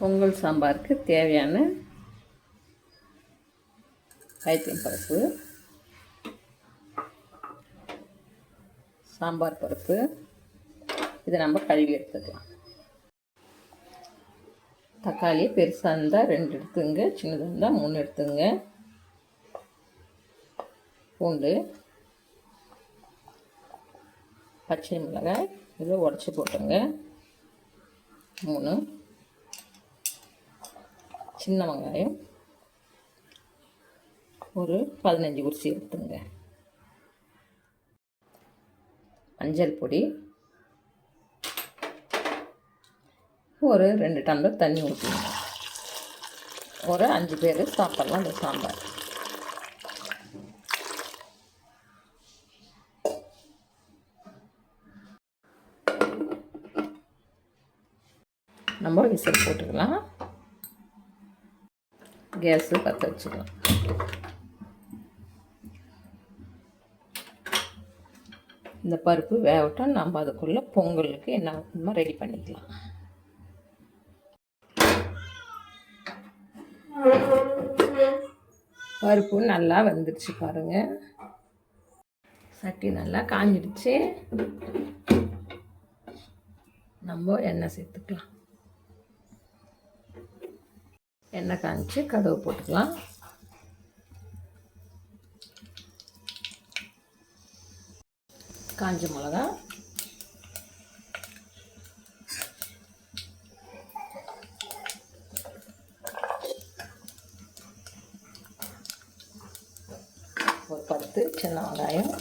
பொங்கல் சாம்பாருக்கு தேவையான பைத்தம் பருப்பு, சாம்பார் பருப்பு, இதை நம்ம கழுவி எடுத்துக்கலாம். தக்காளி பெருசாக இருந்தால் 2 எடுத்துங்க, சின்னதாக இருந்தால் 3 எடுத்துங்க. பூண்டு, பச்சை மிளகாய் இதை உடச்சி போட்டுங்க 3, சின்ன வெங்காயம் ஒரு 15 உரிச்சி எடுத்துங்க. மஞ்சள் பொடி, ஒரு 2 டம்ளர் தண்ணி ஊற்றிங்க. ஒரு 5 பேர் சாப்பிட்லாம் இந்த சாம்பார். நம்ம விசில் போட்டுக்கலாம். கேஸு பற்ற வச்சுக்கலாம். இந்த பருப்பு வேகட்டும், நம்ம அதுக்குள்ளே பொங்கலுக்கு என்ன ரெடி பண்ணிக்கலாம். பருப்பு நல்லா வெந்துடுச்சு பாருங்கள். சட்டி நல்லா காஞ்சிடுச்சு. நம்ம எண்ணெய் சேர்த்துக்கலாம். எண்ணெய் காஞ்சி கடுகு போட்டுக்கலாம். காஞ்ச மிளகா, ஒரு 10 சின்ன வெங்காயம்,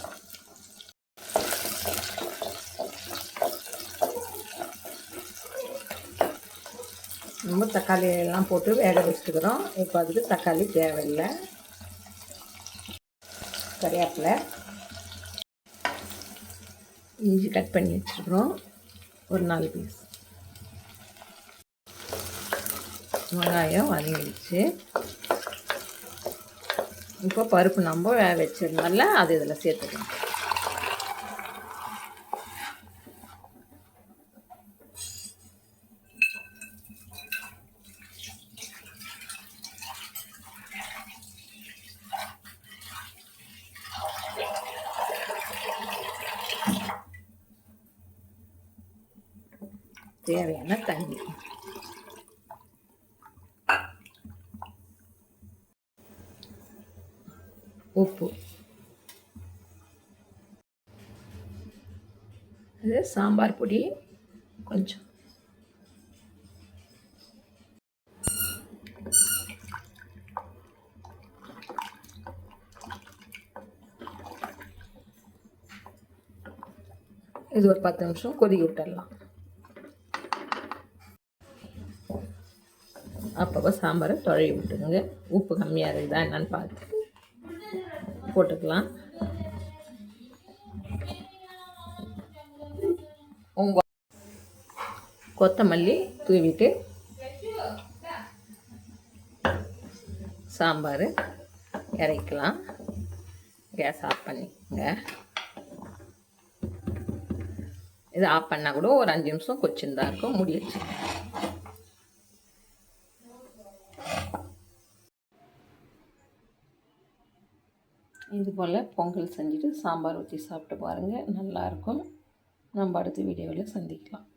நம்ம தக்காளி எல்லாம் போட்டு வேக வச்சுக்கிறோம். இப்போ அதுக்கு தக்காளி தேவையில்லை. கறிவேப்பிலை, இஞ்சி கட் பண்ணி வச்சுருக்கிறோம் ஒரு 4 பீஸ். வெங்காயம் வதங்கிடுச்சு. இப்போ பருப்பு நம்ம வேக வச்சிருந்தால அது இதில் சேர்த்துக்கலாம். தேவையான தண்ணி, உப்பு, இது சாம்பார் பொடி கொஞ்சம், இது ஒரு 10 நிமிஷம் கொதிக்க விட்டுடலாம். அப்போ சாம்பாரை தொழவி விட்டுங்க. உப்பு கம்மியாக இருக்குதா என்னன்னு பார்த்து போட்டுக்கலாம். கொத்தமல்லி தூவிட்டு சாம்பார் இறக்கலாம். கேஸ் ஆஃப் பண்ணிக்கோங்க. இது ஆஃப் பண்ணால் கூட ஒரு 5 நிமிஷம் கொச்சிருந்தா இருக்கும். முடிச்சு இது போல் பொங்கல் செஞ்சுட்டு சாம்பார் ஊற்றி சாப்பிட்டு பாருங்கள், நல்லாயிருக்கும். நம்ம அடுத்த வீடியோவில் சந்திக்கலாம்.